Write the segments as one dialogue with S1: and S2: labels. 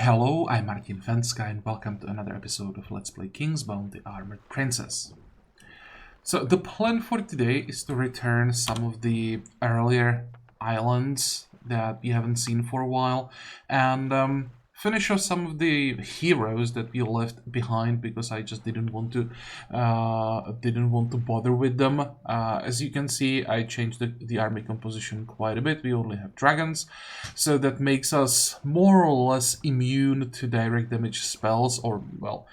S1: Hello, I'm Fencka and welcome to another episode of Let's Play Kingsbound, the Armored Princess. So the plan for today is to return some of the earlier islands that we haven't seen for a while and finish off some of the heroes that we left behind because I just didn't want to bother with them. As you can see, I changed the army composition quite a bit. We only have dragons, so that makes us more or less immune to direct damage spells, or well,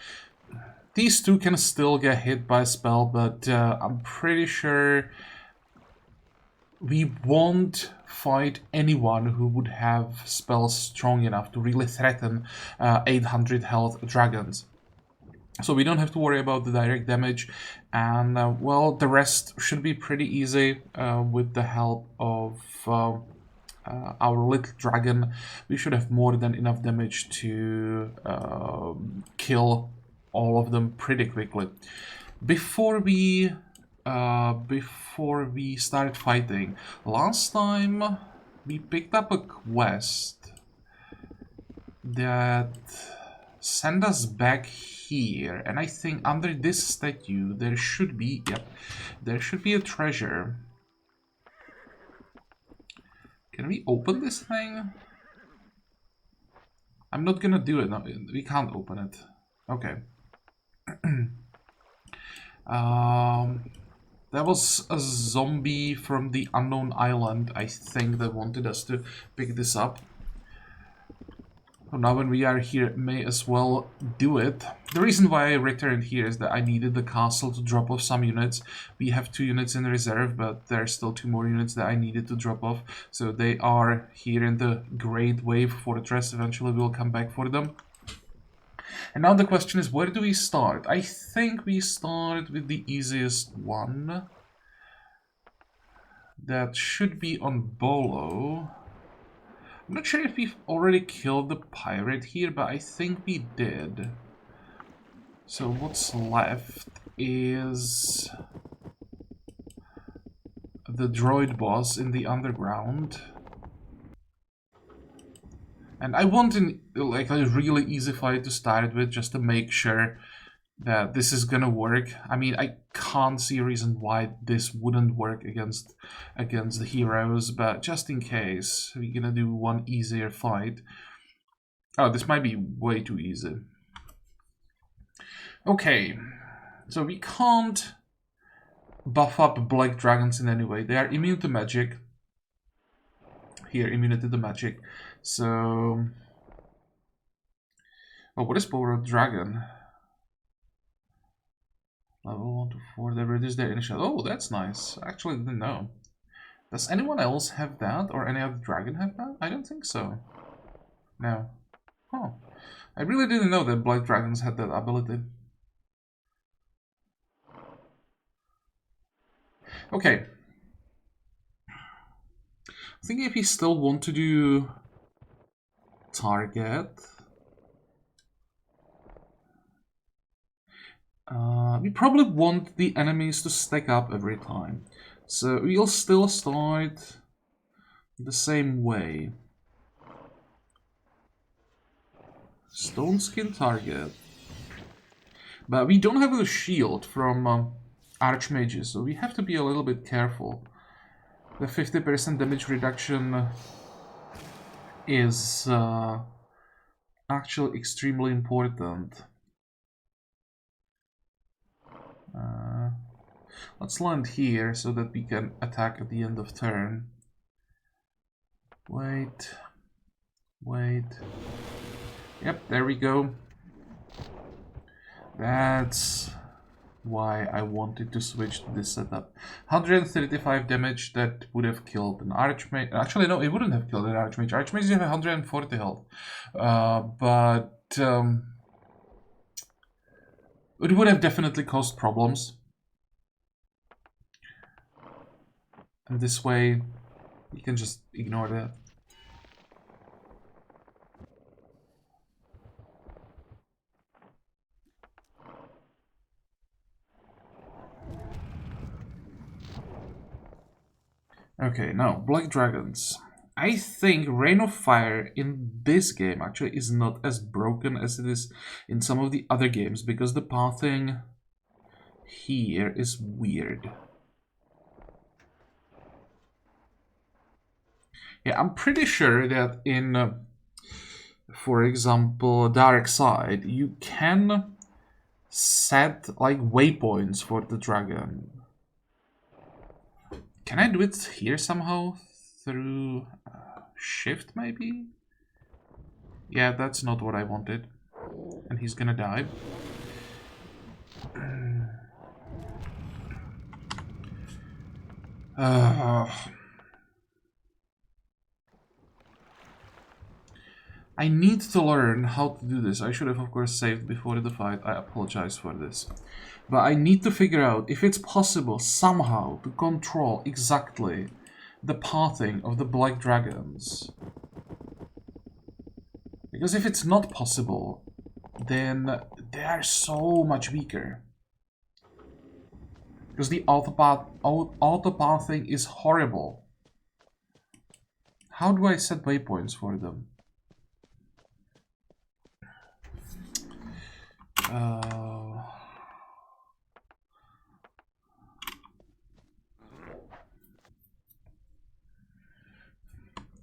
S1: these two can still get hit by a spell, but I'm pretty sure we won't fight anyone who would have spells strong enough to really threaten 800 health dragons. So we don't have to worry about the direct damage, and well, the rest should be pretty easy with the help of our little dragon. We should have more than enough damage to kill all of them pretty quickly. Before we start fighting, last time we picked up a quest that sent us back here, and I think under this statue there should be, there should be a treasure. Can we open this thing? I'm not gonna do it. No, we can't open it. Okay. There was a zombie from the unknown island, I think, that wanted us to pick this up. So now when we are here, may as well do it. The reason why I returned here is that I needed the castle to drop off some units. We have 2 units in reserve, but there are still 2 more units that I needed to drop off. So they are here in the Great Wave Fortress. Eventually we'll come back for them. And now the question is, where do we start? I think we start with the easiest one. That should be on Bolo. I'm not sure if we've already killed the pirate here, but I think we did. So what's left is the droid boss in the underground. And I want like a really easy fight to start with, just to make sure that this is gonna work. I mean, I can't see a reason why this wouldn't work against the heroes, but just in case, we're gonna do one easier fight. Oh, this might be way too easy. Okay, so we can't buff up black dragons in any way. They are immune to magic. Here, immunity to magic. So, oh, what is power of dragon? Level 1 to 4, they reduce their initial. Oh, that's nice. Actually, didn't know. Does anyone else have that, or any other dragon have that? I don't think so. No. Oh, I really didn't know that black dragons had that ability. Okay. I think if we still want to do target, we probably want the enemies to stack up every time. So we'll still start the same way. Stone skin target. But we don't have a shield from archmages, so we have to be a little bit careful. The 50% damage reduction is actually extremely important. Let's land here so that we can attack at the end of turn. Wait. Yep, there we go. That's why I wanted to switch to this setup. 135 damage, that would have killed an archmage. Actually, no, it wouldn't have killed an archmage. Archmages have 140 health. But it would have definitely caused problems. And this way, you can just ignore that. Okay, now, black dragons. I think Rain of Fire in this game actually is not as broken as it is in some of the other games, because the pathing here is weird. Yeah, I'm pretty sure that in, for example, Dark Side, you can set like waypoints for the dragon. Can I do it here somehow? Through shift, maybe? Yeah, that's not what I wanted. And he's gonna die. I need to learn how to do this. I should have, of course, saved before the fight. I apologize for this. But I need to figure out if it's possible somehow to control exactly the pathing of the black dragons. Because if it's not possible, then they are so much weaker. Because the auto-pathing is horrible. How do I set waypoints for them?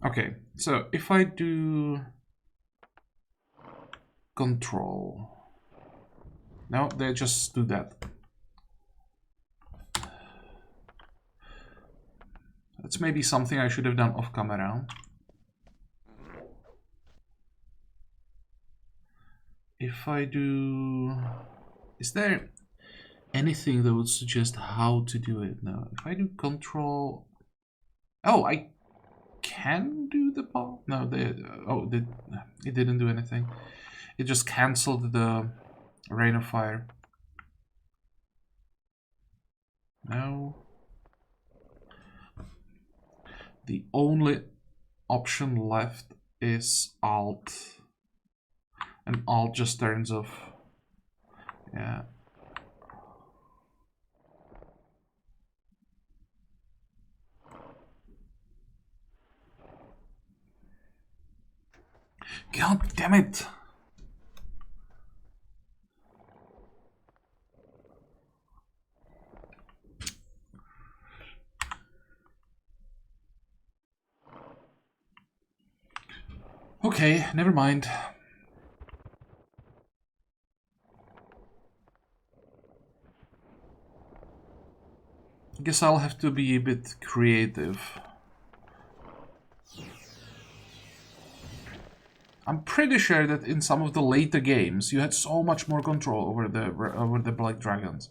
S1: Okay, so if I do control, no, they just do that. That's maybe something I should have done off camera. If I do, is there anything that would suggest how to do it? No, if I do control, oh, I can do the ball. No, it didn't do anything. It just cancelled the Rain of Fire. No. The only option left is Alt. And Alt just turns off. Yeah. God damn it! Okay, never mind. Guess I'll have to be a bit creative. I'm pretty sure that in some of the later games you had so much more control over the black dragons.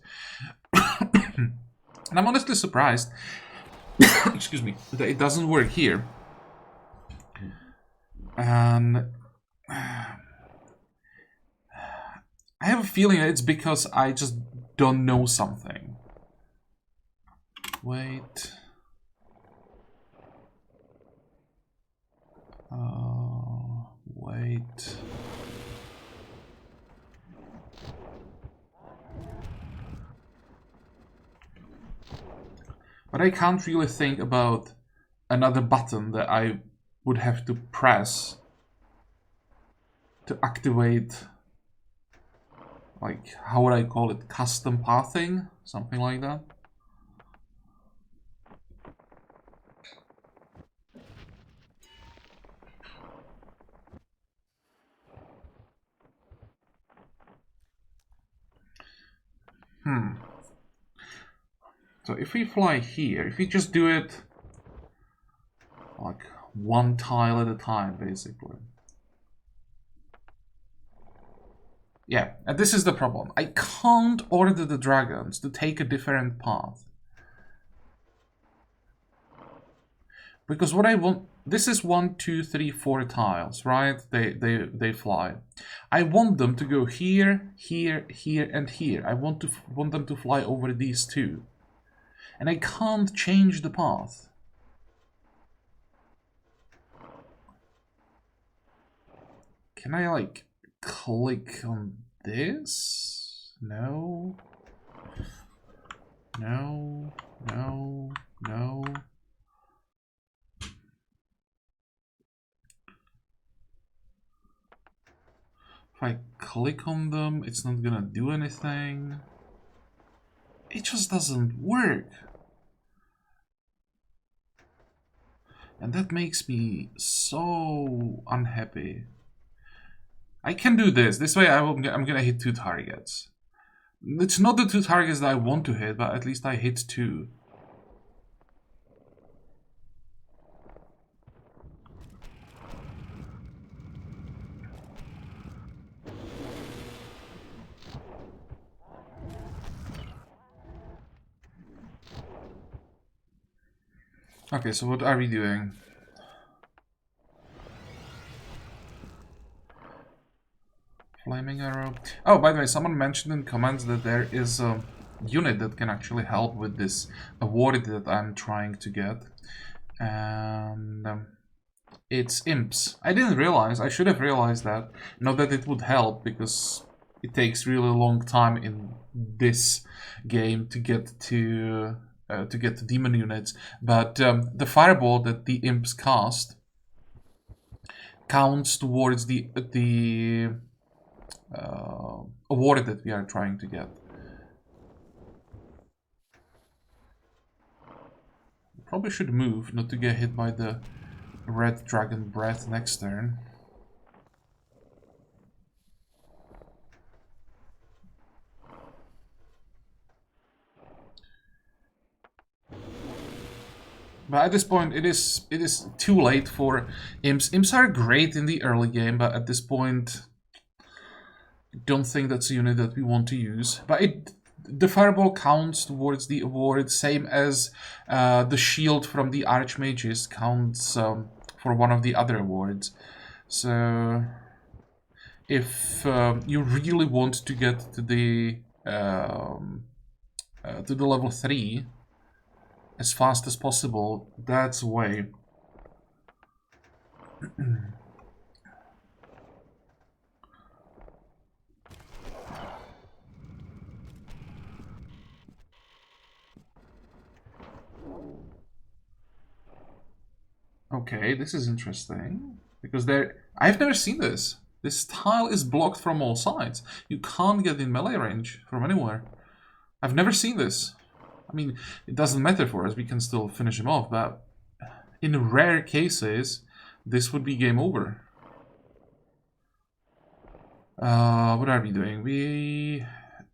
S1: And I'm honestly surprised, excuse me, that it doesn't work here. And I have a feeling that it's because I just don't know something. Wait. Wait. But I can't really think about another button that I would have to press to activate, like, how would I call it? Custom pathing? Something like that. So if we fly here, if we just do it like one tile at a time, basically. Yeah, and this is the problem. I can't order the dragons to take a different path. Because what I want, this is 1, 2, 3, 4 tiles, right? They fly. I want them to go here, here, here, and here. I want them to fly over these two. And I can't change the path. Can I, like, click on this? No. No. No. No. If I click on them, it's not gonna do anything. It just doesn't work. And that makes me so unhappy. I can do this. This way I'm gonna hit 2 targets. It's not the 2 targets that I want to hit, but at least I hit 2. Okay, so what are we doing? Flaming arrow. Oh, by the way, someone mentioned in comments that there is a unit that can actually help with this award that I'm trying to get. And it's imps. I didn't realize, I should have realized that. Not that it would help, because it takes really long time in this game to get to demon units. But the fireball that the imps cast counts towards the award that we are trying to get. Probably should move, not to get hit by the red dragon breath next turn. But at this point, it is too late for imps. Imps are great in the early game, but at this point, I don't think that's a unit that we want to use. But the fireball counts towards the award, same as the shield from the archmages counts for one of the other awards. So if you really want to get to the level 3 as fast as possible, that's the way. Okay, this is interesting, because I've never seen this. This tile is blocked from all sides. You can't get in melee range from anywhere. I've never seen this. I mean, it doesn't matter for us, we can still finish him off, but in rare cases, this would be game over. What are we doing? We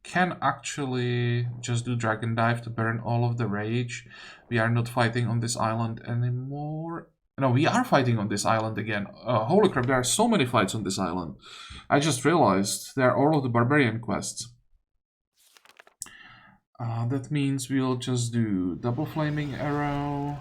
S1: can actually just do Dragon Dive to burn all of the rage. We are not fighting on this island anymore. No, we are fighting on this island again. Holy crap, there are so many fights on this island. I just realized there are all of the Barbarian quests. That means we'll just do double flaming arrow.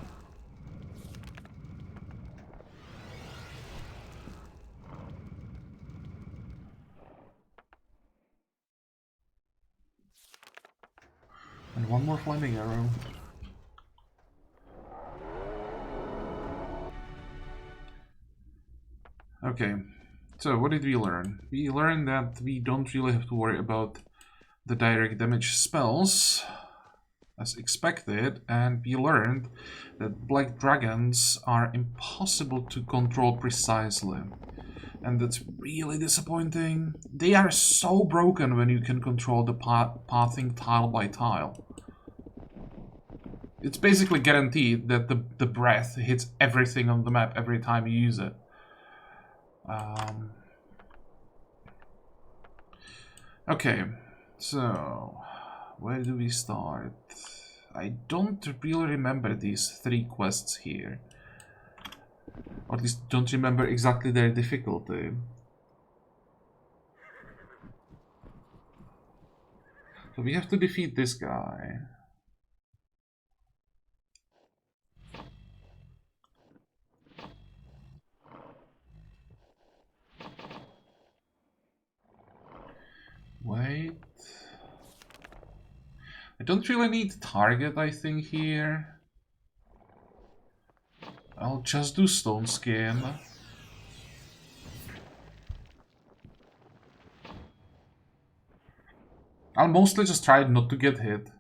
S1: And one more flaming arrow. Okay, so what did we learn? We learned that we don't really have to worry about the direct damage spells as expected, and we learned that black dragons are impossible to control precisely, and that's really disappointing. They are so broken when you can control the pathing tile by tile. It's basically guaranteed that the breath hits everything on the map every time you use it. Okay, so where do we start? I don't really remember these 3 quests here. Or at least don't remember exactly their difficulty. So we have to defeat this guy. Wait. I don't really need target, I think, here. I'll just do stone skin. I'll mostly just try not to get hit.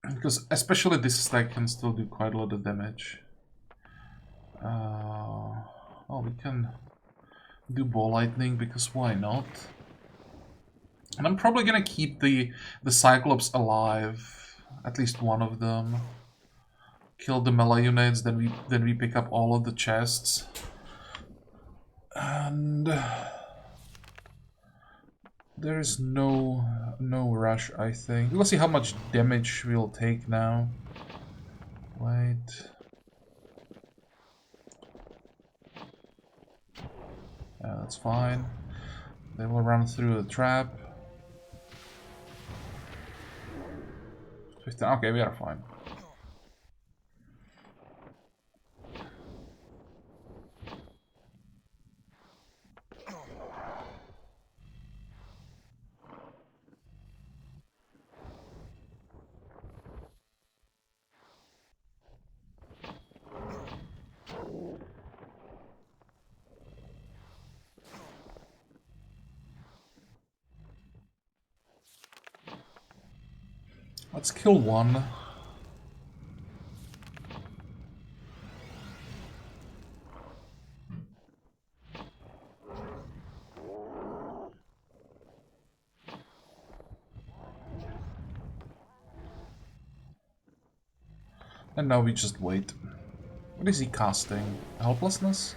S1: Because especially this stack can still do quite a lot of damage. Oh, we can do ball lightning, because why not? And I'm probably gonna keep the Cyclops alive, at least one of them. Kill the melee units, then we pick up all of the chests. And there is no rush, I think. We'll see how much damage we'll take now. Wait. Yeah, that's fine. They will run through the trap. 15. Okay, we are fine. Let's kill one. And now we just wait. What is he casting? Helplessness?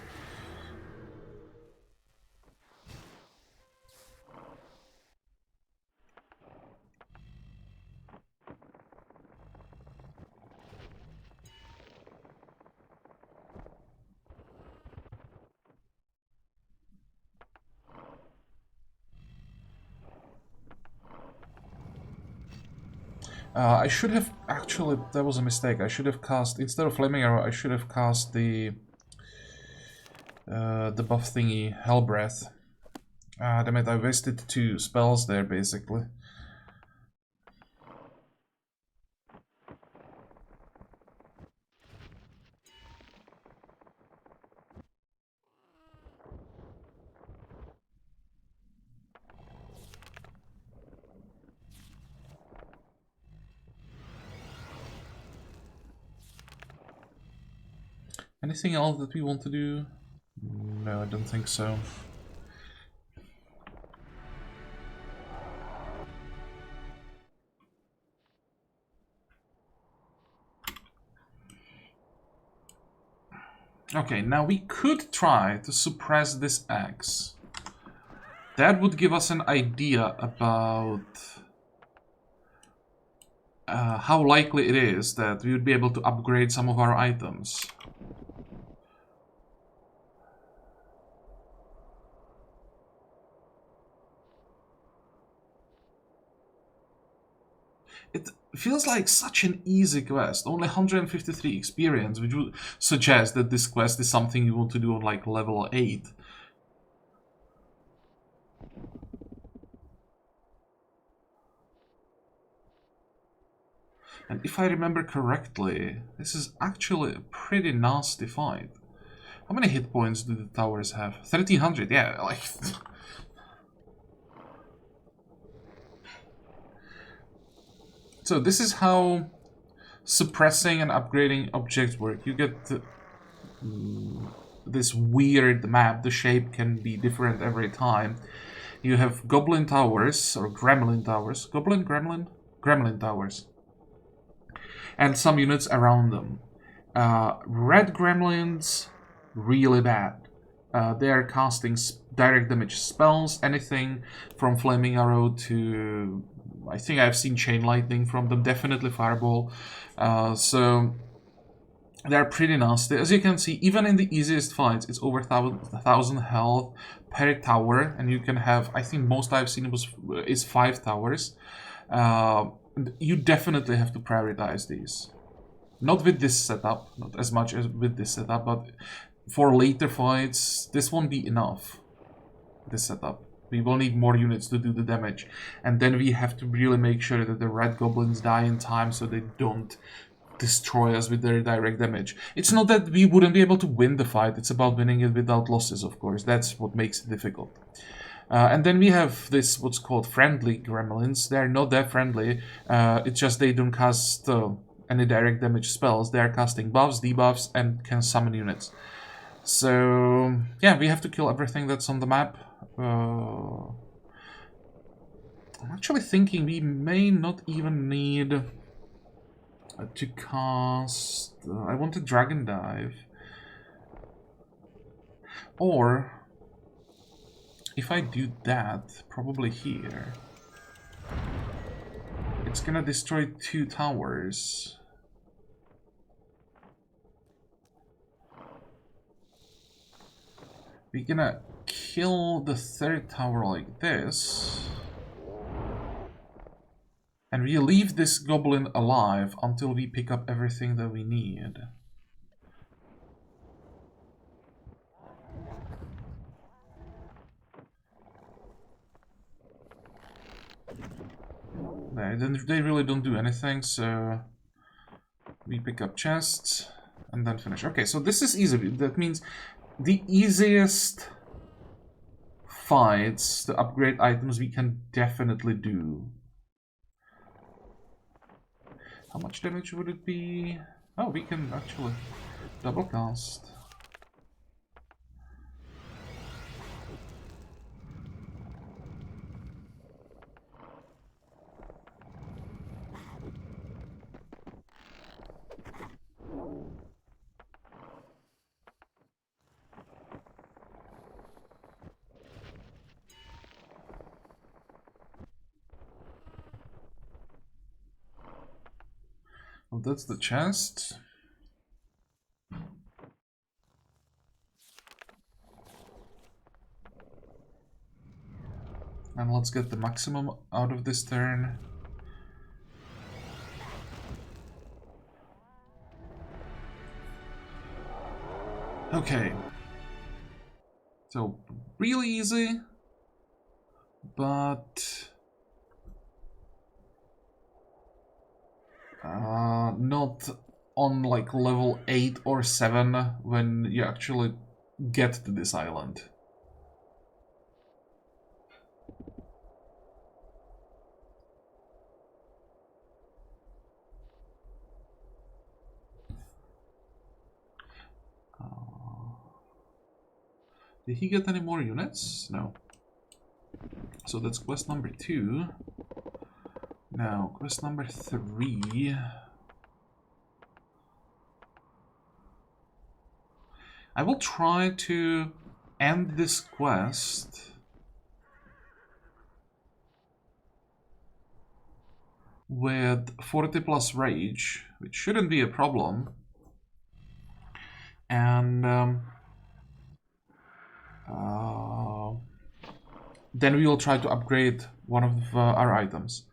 S1: I should have actually, that was a mistake. I should have cast, instead of Flaming Arrow, I should have cast the buff thingy, Hell Breath. Damn it, I wasted 2 spells there basically. Anything else that we want to do? No, I don't think so. Okay, now we could try to suppress this axe. That would give us an idea about how likely it is that we would be able to upgrade some of our items. It feels like such an easy quest, only 153 experience, which would suggest that this quest is something you want to do on like level 8. And if I remember correctly, this is actually a pretty nasty fight. How many hit points do the towers have? 1300, yeah, like... So this is how suppressing and upgrading objects work. You get this weird map. The shape can be different every time. You have Goblin Towers, or Gremlin Towers. Goblin? Gremlin? Gremlin Towers. And some units around them. Red Gremlins, really bad. They are casting direct damage spells, anything from Flaming Arrow to... I think I've seen Chain Lightning from them, definitely Fireball. So they're pretty nasty. As you can see, even in the easiest fights, it's over 1,000 health per tower, and you can have, I think most I've seen is 5 towers. You definitely have to prioritize these. Not with this setup, not as much as with this setup, but for later fights, this won't be enough, this setup. We will need more units to do the damage. And then we have to really make sure that the red goblins die in time so they don't destroy us with their direct damage. It's not that we wouldn't be able to win the fight, it's about winning it without losses, of course. That's what makes it difficult. And then we have this, what's called friendly gremlins. They're not that friendly, it's just they don't cast any direct damage spells. They're casting buffs, debuffs, and can summon units. So yeah, we have to kill everything that's on the map. I'm actually thinking we may not even need to cast... I want to Dragon Dive. Or, if I do that, probably here, it's gonna destroy 2 towers. We're gonna kill the 3rd tower like this. And we leave this goblin alive until we pick up everything that we need. They really don't do anything, so we pick up chests and then finish. Okay, so this is easy. That means the easiest fights to upgrade items we can definitely do. How much damage would it be? Oh, we can actually double cast. Well, that's the chest. And let's get the maximum out of this turn. Okay. So, really easy, but not on like level 8 or 7 when you actually get to this island. Did he get any more units? No. So that's quest number 2. Now, quest number 3. I will try to end this quest with 40 plus rage, which shouldn't be a problem. And then we will try to upgrade one of our items.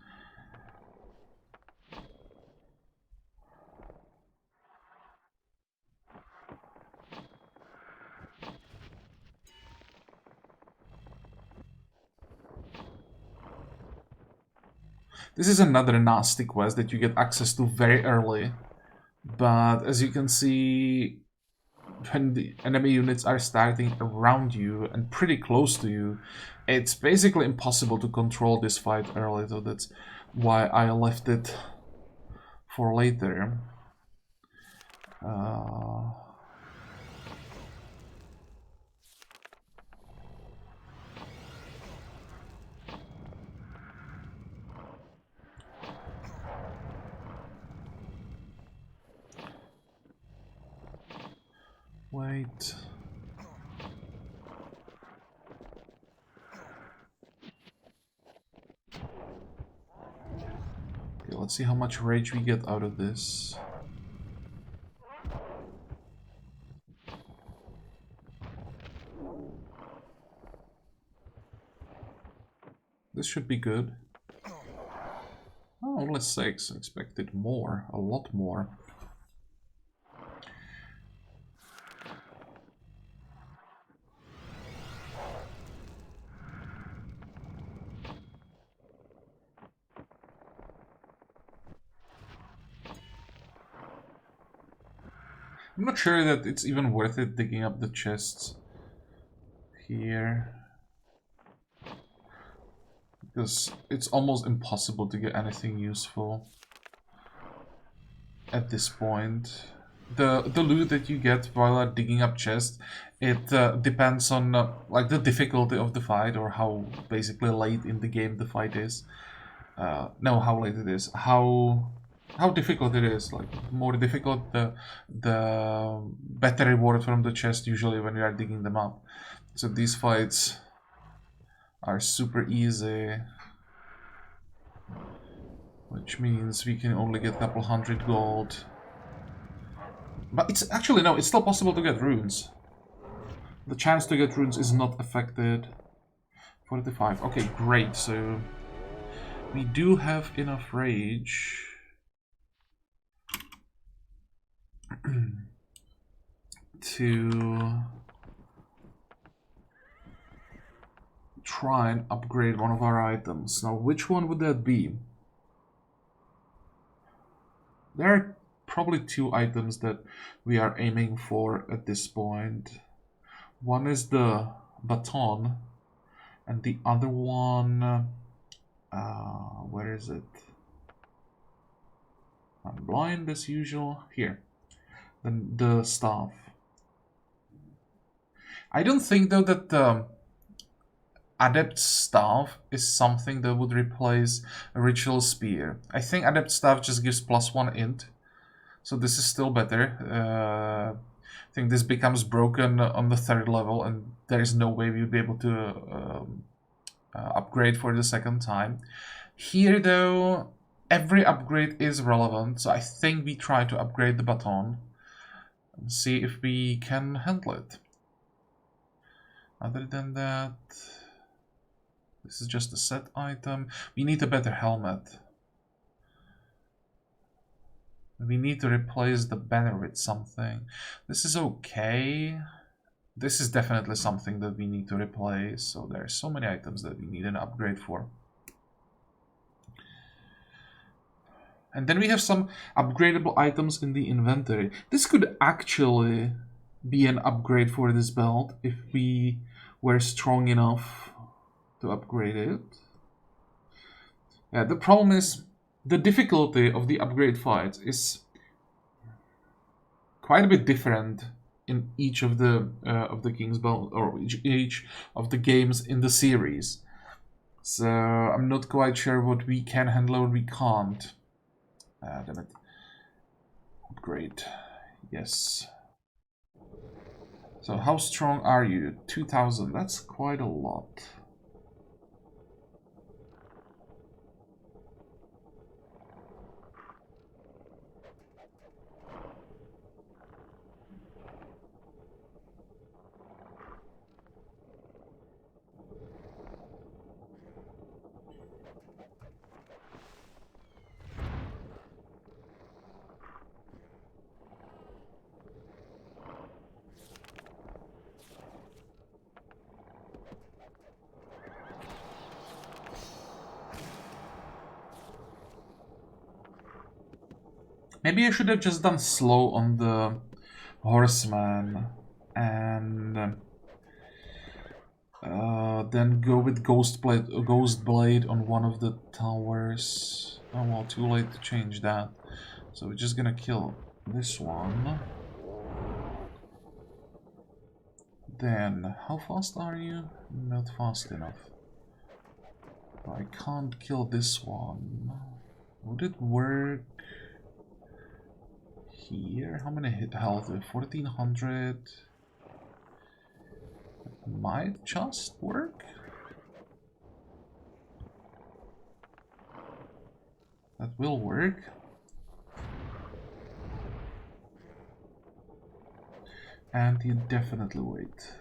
S1: This is another nasty quest that you get access to very early, but as you can see, when the enemy units are starting around you and pretty close to you, it's basically impossible to control this fight early, so that's why I left it for later. Wait. Okay, let's see how much rage we get out of this. This should be good. Oh, only 6. I expected more, a lot more. I'm not sure that it's even worth it digging up the chests here, because it's almost impossible to get anything useful at this point. the loot that you get while digging up chests, it depends on like the difficulty of the fight, or how basically late in the game the fight is. No, how late it is. How difficult it is. Like more difficult, the better reward from the chest usually when you are digging them up. So these fights are super easy, which means we can only get a couple hundred gold. But it's actually, no, it's still possible to get runes. The chance to get runes is not affected. 45. Okay, great. So we do have enough rage to try and upgrade one of our items. Now, which one would that be? There are probably two items that we are aiming for at this point. One is the Baton, and the other one, where is it? I'm blind as usual. Here, the staff. I don't think though that the Adept Staff is something that would replace a Ritual Spear. I think Adept Staff just gives +1 int, so this is still better. I think this becomes broken on the 3rd level, and there is no way we would be able to upgrade for the 2nd time. Here though, every upgrade is relevant, so I think we try to upgrade the Baton and see if we can handle it. Other than that, this is just a set item. We need a better helmet. We need to replace the banner with something. This is okay. This is definitely something that we need to replace. So there are so many items that we need an upgrade for. And then we have some upgradable items in the inventory. This could actually be an upgrade for this belt if we were strong enough to upgrade it. Yeah, the problem is the difficulty of the upgrade fights is quite a bit different in each of the King's Belt, or each of the games in the series. So I'm not quite sure what we can handle or we can't. Damn it. Upgrade. Yes. So how strong are you? 2000. That's quite a lot. Maybe I should have just done slow on the horseman and then go with ghost blade on one of the towers. Oh well, too late to change that. So we're just gonna kill this one. Then, how fast are you? Not fast enough. I can't kill this one. Would it work here? How many hit health? 1400. Might just work. That will work. And you definitely wait.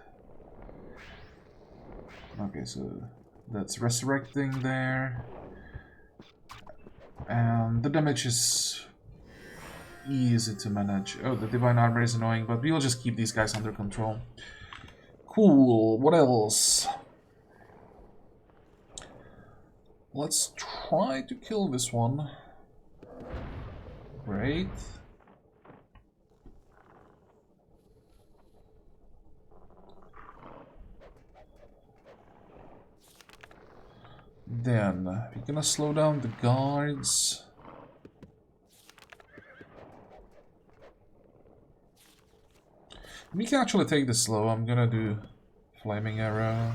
S1: Okay, so that's resurrecting there. And the damage is easy to manage. Oh, the divine armor is annoying, but we'll just keep these guys under control. Cool, what else? Let's try to kill this one. Great. Then, we're gonna slow down the guards. We can actually take this slow. I'm gonna do flaming arrow.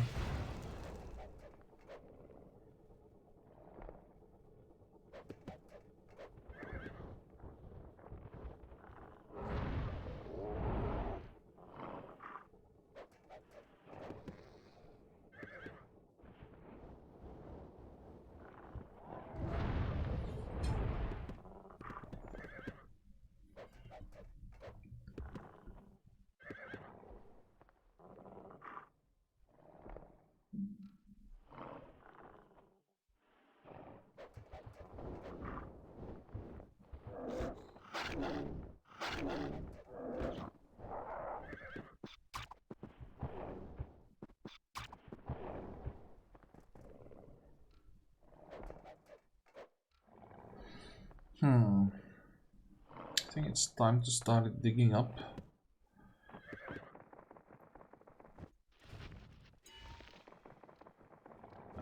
S1: I think it's time to start digging up.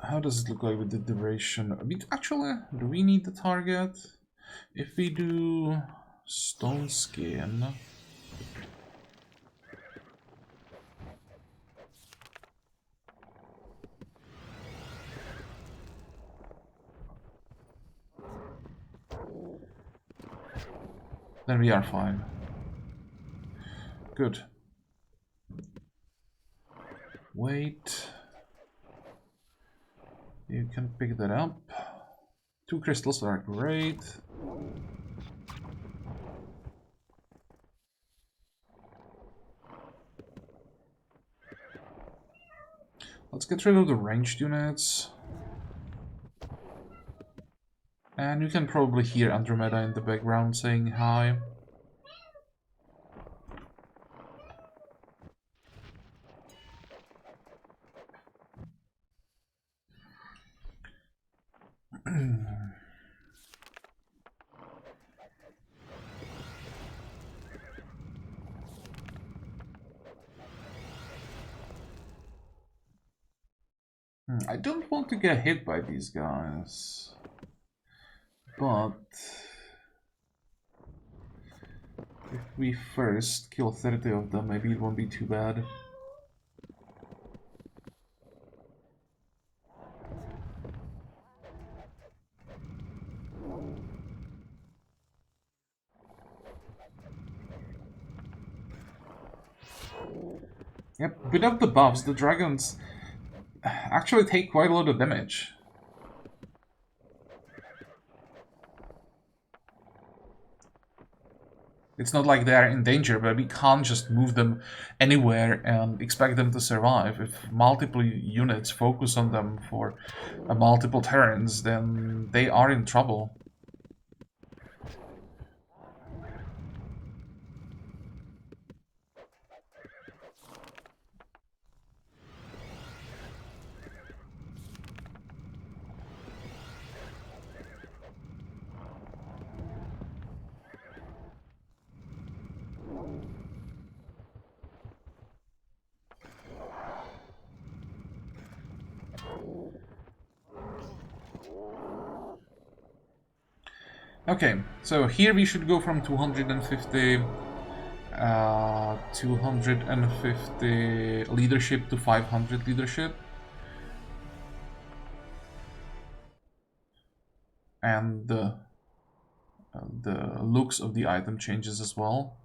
S1: How does it look like with the duration? Actually, do we need the target? If we do stone skin, then we are fine. Good. Wait. You can pick that up. 2 crystals are great. Let's get rid of the ranged units. And you can probably hear Andromeda in the background saying hi. I don't want to get hit by these guys, but if we first kill 30 of them, maybe it won't be too bad. Yep, without the buffs, the dragons actually take quite a lot of damage. It's not like they're in danger, but we can't just move them anywhere and expect them to survive. If multiple units focus on them for multiple turns, then they are in trouble. Okay, so here we should go from 250 leadership to 500 leadership. And the looks of the item changes as well.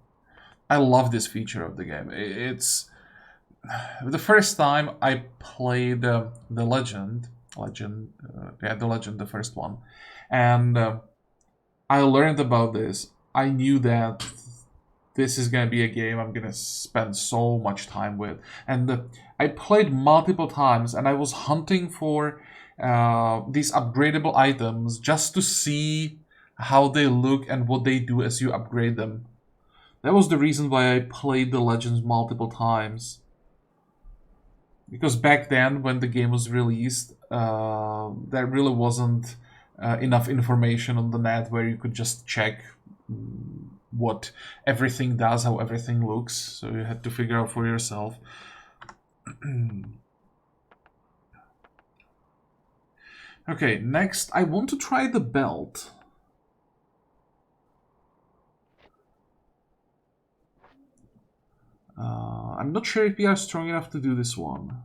S1: I love this feature of the game. It's the first time I played the Legend, the first one, and I learned about this. I knew that this is gonna be a game I'm gonna spend so much time with, and I played multiple times, and I was hunting for these upgradable items just to see how they look and what they do as you upgrade them. That was the reason why I played the Legends multiple times. Because back then, when the game was released, there really wasn't enough information on the net where you could just check what everything does, how everything looks. So you had to figure out for yourself. Okay, next, I want to try the belt. I'm not sure if we are strong enough to do this one.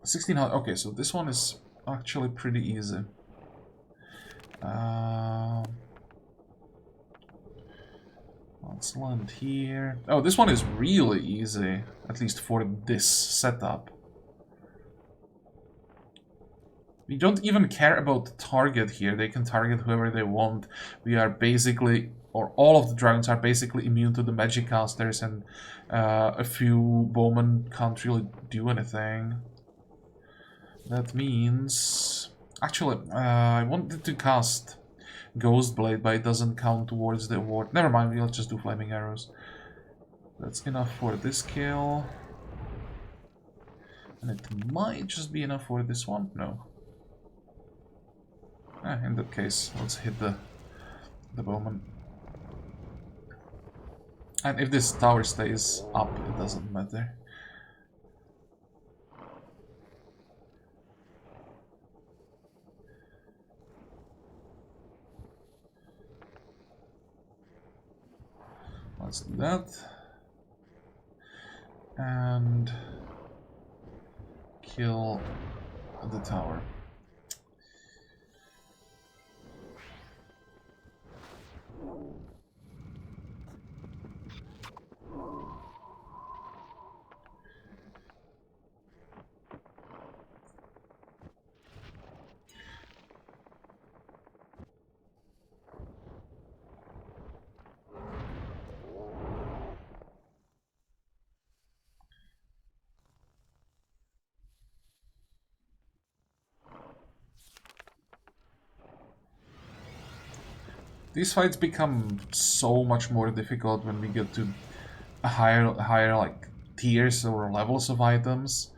S1: $1,600. Okay, so this one is actually pretty easy. Let's land here. Oh, this one is really easy, at least for this setup. We don't even care about the target here. They can target whoever they want. We are basically, or all of the dragons are basically immune to the magic casters, and a few bowmen can't really do anything. That means... Actually, I wanted to cast Ghost Blade, but it doesn't count towards the award. Never mind, we'll just do Flaming Arrows. That's enough for this kill. And it might just be enough for this one. No. In that case, let's hit the bowman. And if this tower stays up, it doesn't matter. Let's do that. And kill the tower. These fights become so much more difficult when we get to a higher like tiers or levels of items.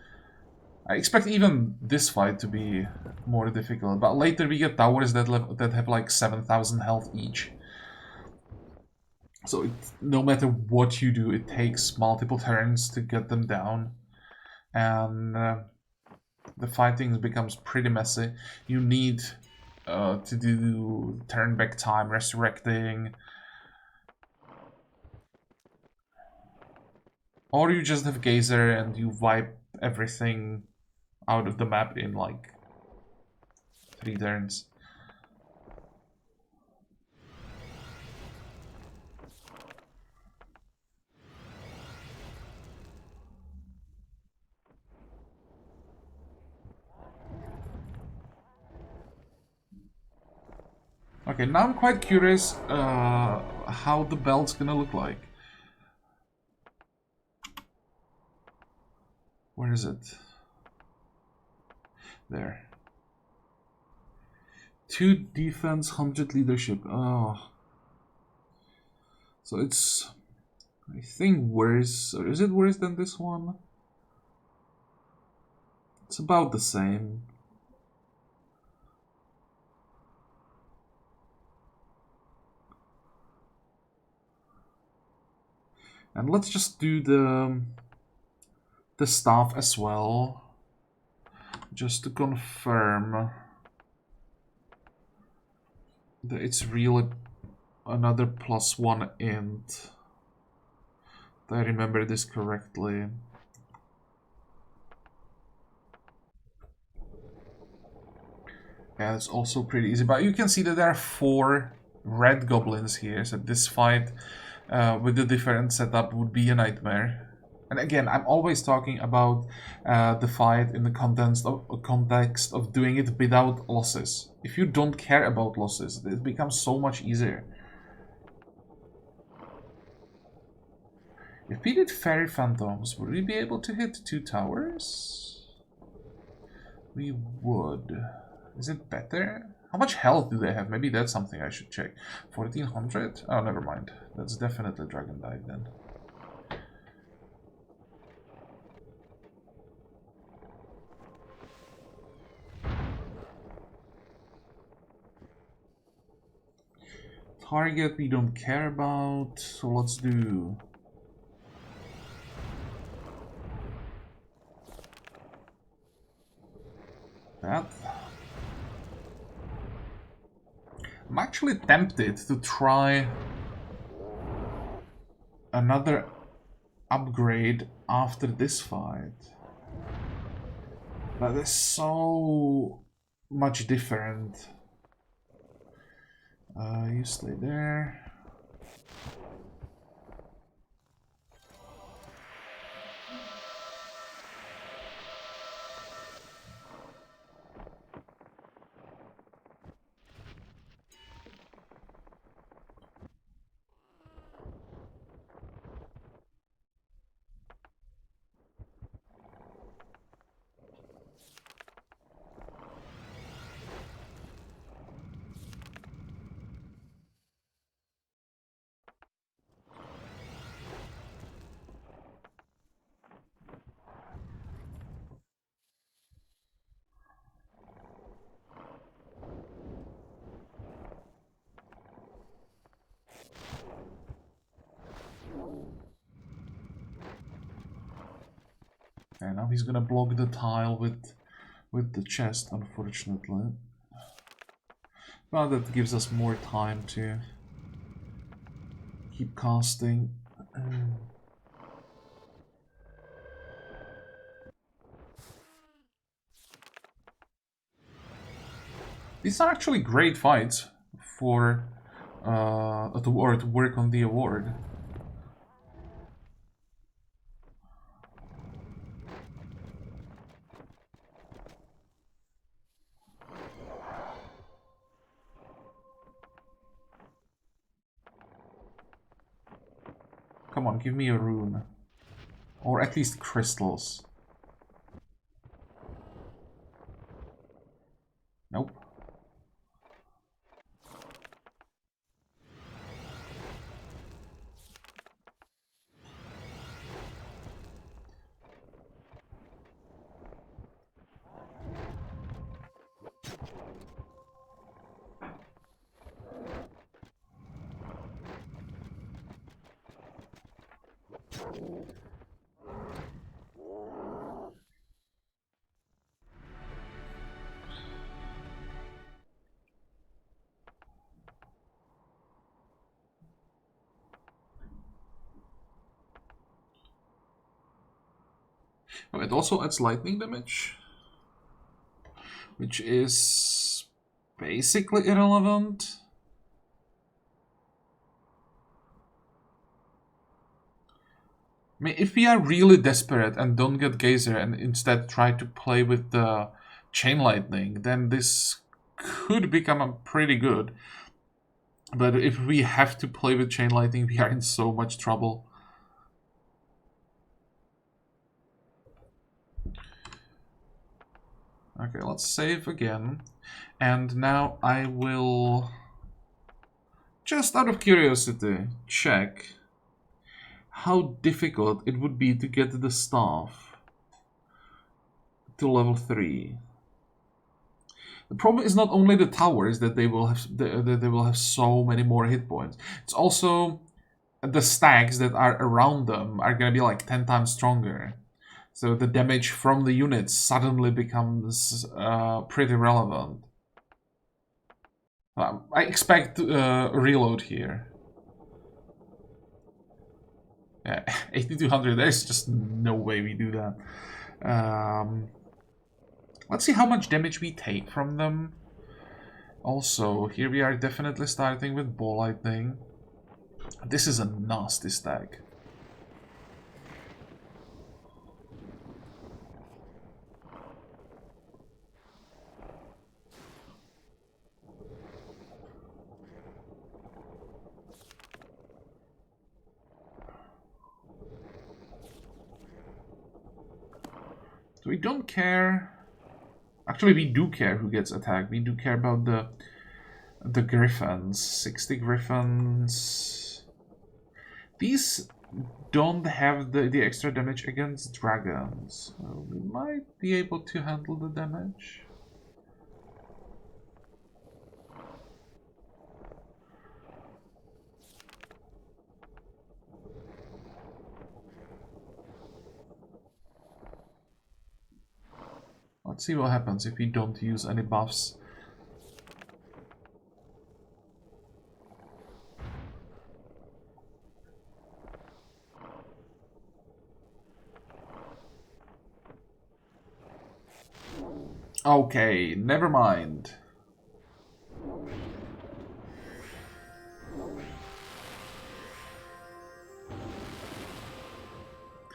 S1: I expect even this fight to be more difficult, but later we get towers that have like 7,000 health each. So no matter what you do, it takes multiple turns to get them down, and the fighting becomes pretty messy. You need to do turn back time, resurrecting, or you just have Gazer and you wipe everything out of the map in like 3 turns. Okay, now I'm quite curious how the belt's gonna look like. Where is it? There. 2 defense, 100 leadership. Oh. So it's, I think, worse. Or is it worse than this one? It's about the same. And let's just do the staff as well, just to confirm that it's really another +1 int. If I remember this correctly. Yeah, it's also pretty easy, but you can see that there are 4 red goblins here, so this fight with the different setup would be a nightmare. And again, I'm always talking about the fight in the context of doing it without losses. If you don't care about losses, it becomes so much easier. If we did Fairy Phantoms, would we be able to hit 2 towers? We would. Is it better? How much health do they have? Maybe that's something I should check. 1400? Oh, never mind. That's definitely Dragon Dive then. Target we don't care about, so let's do that. I'm actually tempted to try another upgrade after this fight. But it's so much different. You stay there. And now he's gonna block the tile with the chest, unfortunately. Well, that gives us more time to keep casting. These are actually great fights for to work on the award. Come on, give me a rune. Or at least crystals. Nope. Oh, it also adds lightning damage, which is basically irrelevant. I mean, if we are really desperate and don't get Geyser and instead try to play with the Chain Lightning, then this could become pretty good. But if we have to play with Chain Lightning, we are in so much trouble. Okay, let's save again. And now I will, just out of curiosity, check how difficult it would be to get the staff to level 3. The problem is not only the towers that they will have so many more hit points. It's also the stacks that are around them are gonna be like 10 times stronger. So the damage from the units suddenly becomes pretty relevant. I expect a reload here. Yeah, 8200, there's just no way we do that. Let's see how much damage we take from them. Also, here we are definitely starting with Ball Lightning. This is a nasty stack. So we don't care. Actually, we do care who gets attacked. We do care about the Griffins. 60 Griffins. These don't have the extra damage against dragons. So we might be able to handle the damage. Let's see what happens if we don't use any buffs. Okay, never mind.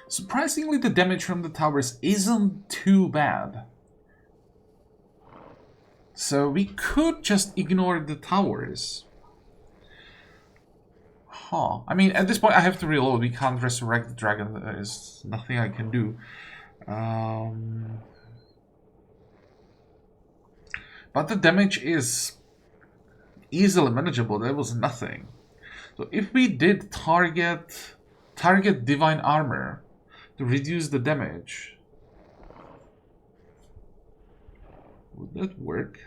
S1: Surprisingly, the damage from the towers isn't too bad. So we could just ignore the towers. Huh. I mean, at this point I have to reload. We can't resurrect the dragon. There is nothing I can do. But the damage is easily manageable. There was nothing. So if we did target divine armor to reduce the damage, would that work?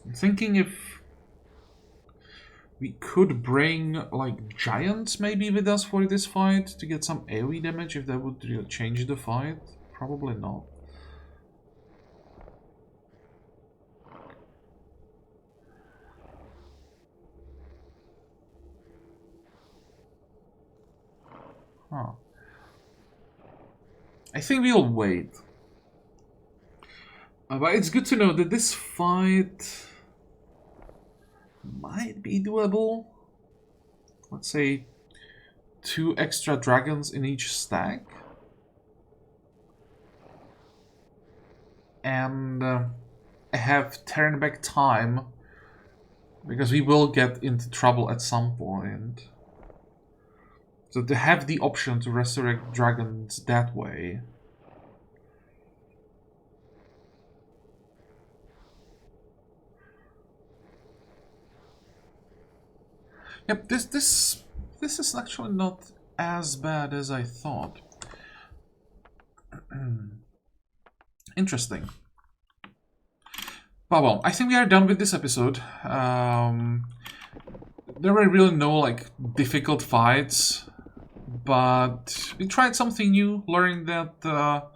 S1: I'm thinking if we could bring like giants maybe with us for this fight to get some AoE damage, if that would really change the fight. Probably not. Huh. I think we'll wait. But it's good to know that this fight might be doable. Let's say 2 extra dragons in each stack. And have turn back time, because we will get into trouble at some point. So to have the option to resurrect dragons that way. Yep, this is actually not as bad as I thought. Interesting. Well, I think we are done with this episode. There were really no like difficult fights, but we tried something new, learning that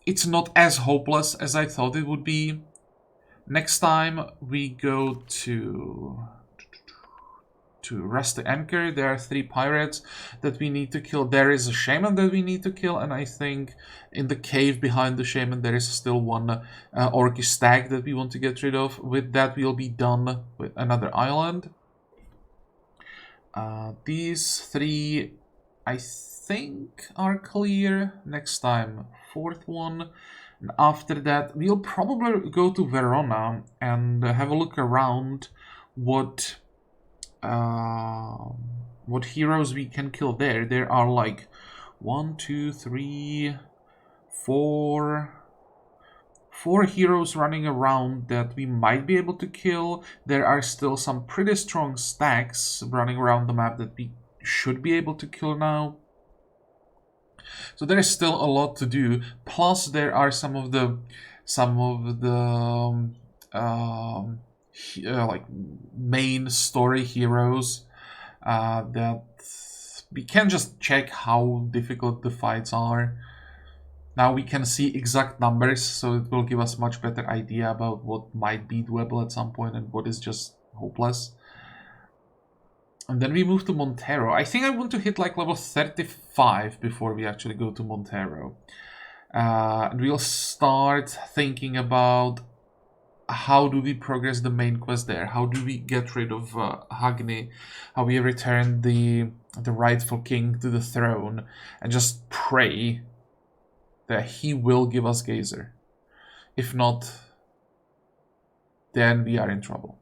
S1: it's not as hopeless as I thought it would be. Next time we go to rest the anchor, there are 3 pirates that we need to kill. There is a shaman that we need to kill, and I think in the cave behind the shaman there is still 1 orcish stag that we want to get rid of. With that we'll be done with another island. These 3 I think are clear. Next time 4th one, and after that we'll probably go to Verona and have a look around what heroes we can kill there. There are like 1, 2, 3, 4 heroes running around that we might be able to kill. There are still some pretty strong stacks running around the map that we should be able to kill now. So there is still a lot to do. Plus there are some of the like main story heroes that we can just check how difficult the fights are. Now we can see exact numbers, so it will give us much better idea about what might be doable at some point and what is just hopeless. And then we move to Montero. I think I want to hit like level 35 before we actually go to Montero. And we'll start thinking about how do we progress the main quest there? How do we get rid of Hagni? How we return the rightful king to the throne? And just pray that he will give us Gazer. If not, then we are in trouble.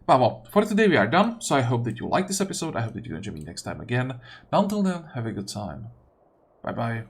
S1: But well, for today we are done. So I hope that you liked this episode. I hope that you join me next time again. Until then, have a good time. Bye bye.